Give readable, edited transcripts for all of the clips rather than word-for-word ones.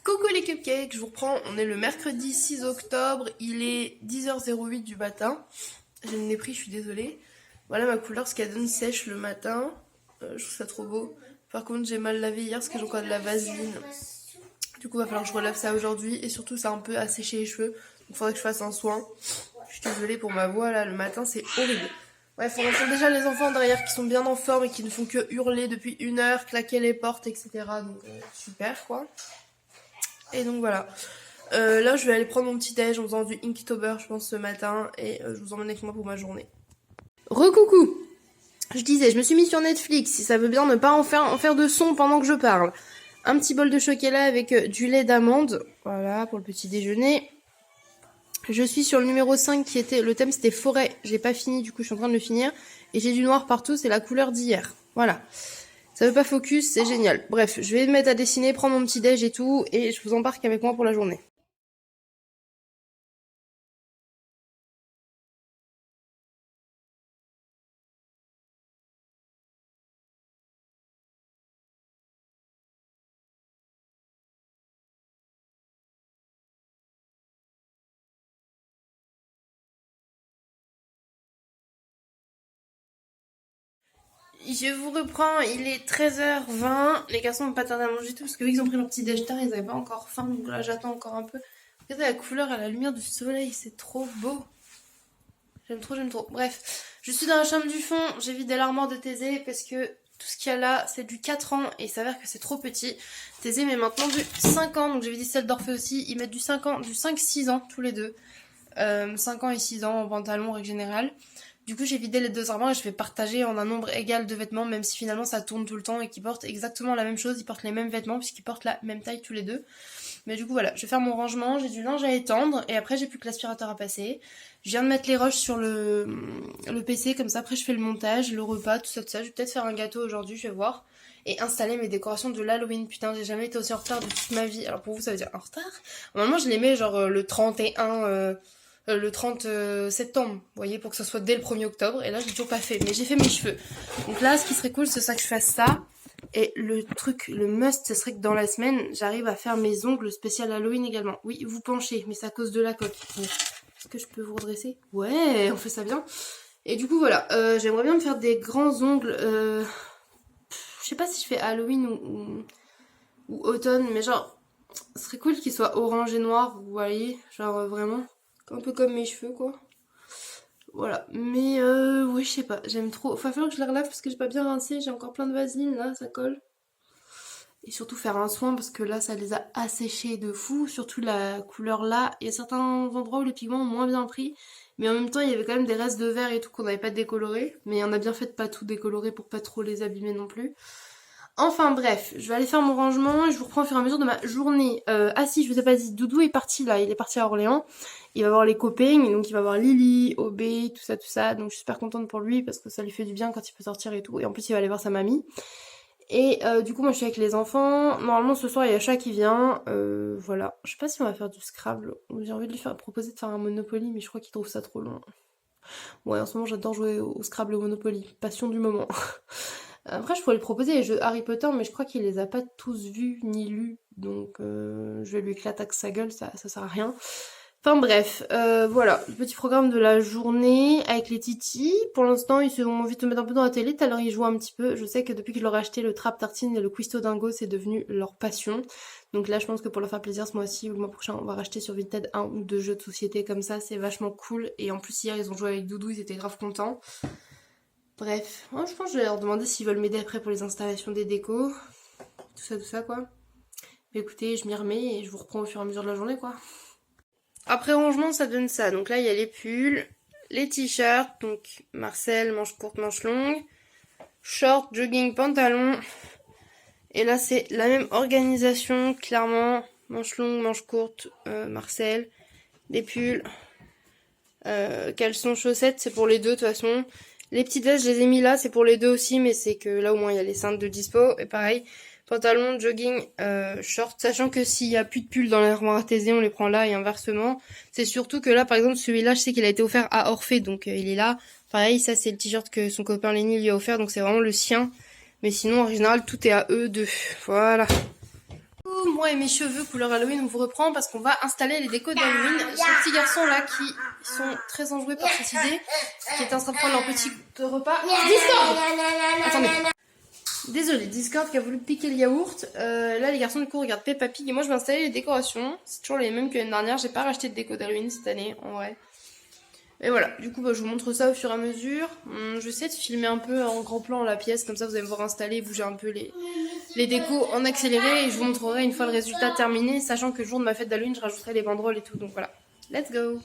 Coucou les cupcakes, je vous reprends, on est le mercredi 6 octobre, il est 10h08 du matin. J'ai le nez pris, je suis désolée. Voilà ma couleur, ce qu'elle donne sèche le matin. Je trouve ça trop beau. Par contre j'ai mal lavé hier parce que j'ai encore de la vaseline. Du coup il va falloir que je relave ça aujourd'hui. Et surtout ça a un peu asséché les cheveux. Donc il faudrait que je fasse un soin. Je suis désolée pour ma voix là, le matin c'est horrible. Bref, on entend déjà les enfants derrière qui sont bien en forme et qui ne font que hurler depuis 1 heure, claquer les portes, etc. Donc super quoi. Et donc voilà. Là je vais aller prendre mon petit déj en faisant du Inktober je pense ce matin. Et je vous emmène avec moi pour ma journée. Recoucou. Je disais, je me suis mis sur Netflix, si ça veut bien ne pas en faire de son pendant que je parle. Un petit bol de chocolat avec du lait d'amande. Voilà, pour le petit déjeuner. Je suis sur le numéro 5 qui était... Le thème c'était forêt. J'ai pas fini, du coup je suis en train de le finir. Et j'ai du noir partout, c'est la couleur d'hier. Voilà. Ça veut pas focus, c'est génial. Bref, je vais me mettre à dessiner, prendre mon petit déj et tout. Et je vous embarque avec moi pour la journée. Je vous reprends, il est 13h20. Les garçons n'ont pas tardé à manger tout parce qu'ils ont pris leur petit déj tard, ils n'avaient pas encore faim, donc là j'attends encore un peu. Regardez la couleur à la lumière du soleil, c'est trop beau. J'aime trop, j'aime trop. Bref, je suis dans la chambre du fond, j'ai vidé l'armoire de Thésée parce que tout ce qu'il y a là, c'est du 4 ans et il s'avère que c'est trop petit. Thésée met maintenant du 5 ans, donc j'ai vidé celle d'Orphée aussi. Ils mettent du 5 ans, du 5-6 ans tous les deux. 5 ans et 6 ans en pantalon en règle générale. Du coup, j'ai vidé les deux armoires et je vais partager en un nombre égal de vêtements, même si finalement ça tourne tout le temps et qu'ils portent exactement la même chose, ils portent les mêmes vêtements puisqu'ils portent la même taille tous les deux. Mais du coup, voilà, je vais faire mon rangement, j'ai du linge à étendre et après j'ai plus que l'aspirateur à passer. Je viens de mettre les rushs sur le PC, comme ça après je fais le montage, le repas, tout ça, tout ça. Je vais peut-être faire un gâteau aujourd'hui, je vais voir. Et installer mes décorations de l'Halloween. Putain, j'ai jamais été aussi en retard de toute ma vie. Alors pour vous, ça veut dire en retard? Normalement, je les mets genre le 31... le 30 septembre, vous voyez, pour que ça soit dès le 1er octobre. Et là, j'ai toujours pas fait, mais j'ai fait mes cheveux. Donc là, ce qui serait cool, c'est ça que je fasse ça. Et le truc, le must, ce serait que dans la semaine, j'arrive à faire mes ongles spécial Halloween également. Oui, vous penchez, mais c'est à cause de la coque. Bon, est-ce que je peux vous redresser? Ouais, on fait ça bien. Et du coup, voilà, j'aimerais bien me faire des grands ongles. Je sais pas si je fais Halloween ou automne, mais genre, ce serait cool qu'ils soient orange et noir, vous voyez, genre vraiment. Un peu comme mes cheveux quoi. Voilà. Mais oui je sais pas. J'aime trop. Enfin, il va falloir que je les relave parce que j'ai pas bien rincé. J'ai encore plein de vaseline là, ça colle. Et surtout faire un soin parce que là ça les a asséchés de fou. Surtout la couleur là. Il y a certains endroits où les pigments ont moins bien pris. Mais en même temps il y avait quand même des restes de vert et tout qu'on n'avait pas décoloré. Mais on a bien fait de pas tout décolorer pour pas trop les abîmer non plus. Enfin bref, je vais aller faire mon rangement et je vous reprends au fur et à mesure de ma journée. Ah si, je vous ai pas dit, Doudou est parti là, il est parti à Orléans. Il va voir les copains, donc il va voir Lily, Obé, tout ça, tout ça. Donc je suis super contente pour lui parce que ça lui fait du bien quand il peut sortir et tout. Et en plus il va aller voir sa mamie. Et du coup moi je suis avec les enfants. Normalement ce soir il y a Chat qui vient. Voilà. Je sais pas si on va faire du Scrabble. J'ai envie de lui proposer de faire un Monopoly, mais je crois qu'il trouve ça trop long. Ouais, en ce moment j'adore jouer au Scrabble et au Monopoly. Passion du moment. Après, je pourrais lui proposer les jeux Harry Potter, mais je crois qu'il les a pas tous vus ni lus. Donc, je vais lui éclater sa gueule, ça sert à rien. Enfin bref, voilà, le petit programme de la journée avec les titis. Pour l'instant, ils ont envie de se mettre un peu dans la télé, tout à l'heure ils jouent un petit peu. Je sais que depuis qu'ils leur ont acheté le Trap Tartine et le Quisto Dingo, c'est devenu leur passion. Donc là, je pense que pour leur faire plaisir ce mois-ci ou le mois prochain, on va racheter sur Vinted 1 ou 2 jeux de société comme ça, c'est vachement cool. Et en plus, hier, ils ont joué avec Doudou, ils étaient grave contents. Bref, moi je pense que je vais leur demander s'ils veulent m'aider après pour les installations des décos. Tout ça quoi. Mais écoutez, je m'y remets et je vous reprends au fur et à mesure de la journée quoi. Après rangement, ça donne ça. Donc là, il y a les pulls, les t-shirts, donc Marcel, manche courte, manche longue, short, jogging, pantalon. Et là, c'est la même organisation, clairement. Manche longue, manche courte, Marcel. Les pulls, caleçon, chaussettes, c'est pour les deux de toute façon. Les petites vestes, je les ai mis là, c'est pour les deux aussi, mais c'est que là au moins il y a les cintres de dispo. Et pareil, pantalon, jogging, short, sachant que s'il y a plus de pulls dans l'armoire à Thésée, on les prend là et inversement. C'est surtout que là, par exemple, celui-là, je sais qu'il a été offert à Orphée, donc il est là. Pareil, ça c'est le t-shirt que son copain Lenny lui a offert, donc c'est vraiment le sien. Mais sinon, en général, tout est à eux deux. Voilà. moi et mes cheveux couleur Halloween, on vous reprend parce qu'on va installer les décos d'Halloween. J'ai les petits garçons là qui sont très enjoués par cette idée, qui étaient en train de prendre leur petit repas. Discord! Attendez. Désolée, Discord qui a voulu piquer le yaourt. Là, les garçons du coup regardent Peppa Pig et moi je vais installer les décorations. C'est toujours les mêmes que l'année dernière. J'ai pas racheté de déco d'Halloween cette année, en vrai. Et voilà, du coup je vous montre ça au fur et à mesure. Je vais essayer de filmer un peu en grand plan la pièce, comme ça vous allez me voir installer, bouger un peu les décos en accéléré et je vous montrerai une fois le résultat terminé, sachant que le jour de ma fête d'Halloween je rajouterai les banderoles et tout, donc voilà. Let's go!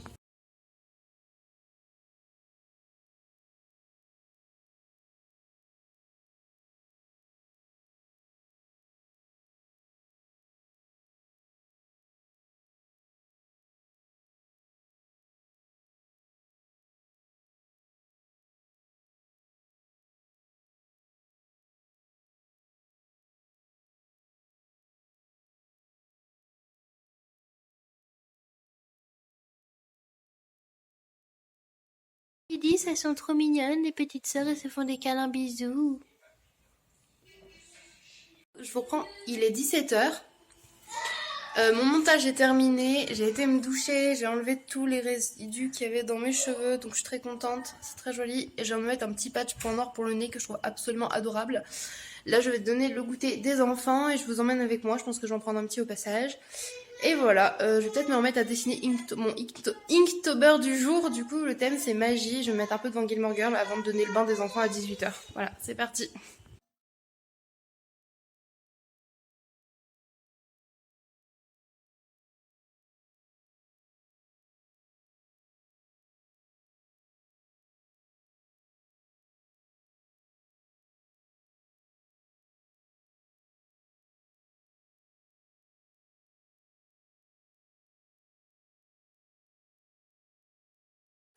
Ils disent, elles sont trop mignonnes, les petites sœurs, elles se font des câlins, bisous. Je vous reprends, il est 17h. Mon montage est terminé, j'ai été me doucher, j'ai enlevé tous les résidus qu'il y avait dans mes cheveux, donc je suis très contente, c'est très joli. Et je vais me mettre un petit patch point noir pour le nez que je trouve absolument adorable. Là je vais te donner le goûter des enfants et je vous emmène avec moi, je pense que j'en prends un petit au passage. Et voilà, je vais peut-être me remettre à dessiner mon Inktober du jour. Du coup le thème c'est magie, je vais me mettre un peu devant Gilmore Girl avant de donner le bain des enfants à 18h. Voilà, c'est parti.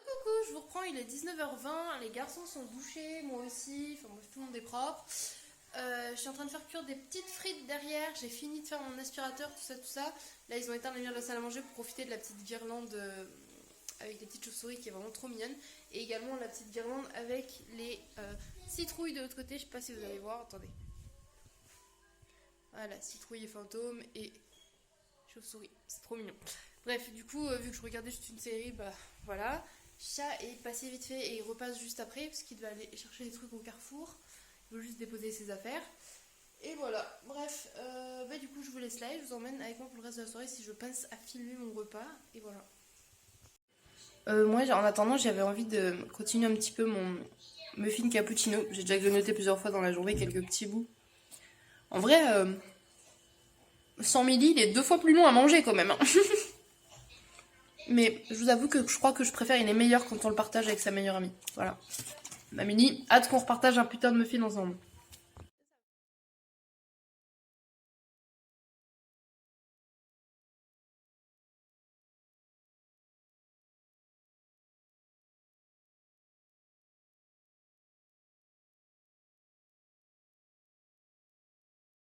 Coucou, je vous reprends, il est 19h20, les garçons sont douchés, moi aussi, enfin bref, tout le monde est propre. Je suis en train de faire cuire des petites frites derrière, j'ai fini de faire mon aspirateur, tout ça, tout ça. Là ils ont éteint la lumière de la salle à manger pour profiter de la petite guirlande avec des petites chauves-souris qui est vraiment trop mignonne. Et également la petite guirlande avec les citrouilles de l'autre côté, je sais pas si vous allez voir, attendez. Voilà, citrouille et fantôme et chauve-souris, c'est trop mignon. Bref, du coup, vu que je regardais juste une série, bah voilà. Chat est passé vite fait et il repasse juste après parce qu'il devait aller chercher des trucs au Carrefour. Il veut juste déposer ses affaires. Et voilà, bref, bah du coup je vous laisse là et je vous emmène avec moi pour le reste de la soirée si je passe à filmer mon repas. Et voilà. Moi en attendant j'avais envie de continuer un petit peu mon muffin cappuccino. J'ai déjà grignoté plusieurs fois dans la journée quelques petits bouts. En vrai, 100 milli il est 2 fois plus long à manger quand même. Hein. Mais je vous avoue que je crois que je préfère, il est meilleur quand on le partage avec sa meilleure amie. Voilà. Ma mini, hâte qu'on repartage un putain de muffin ensemble.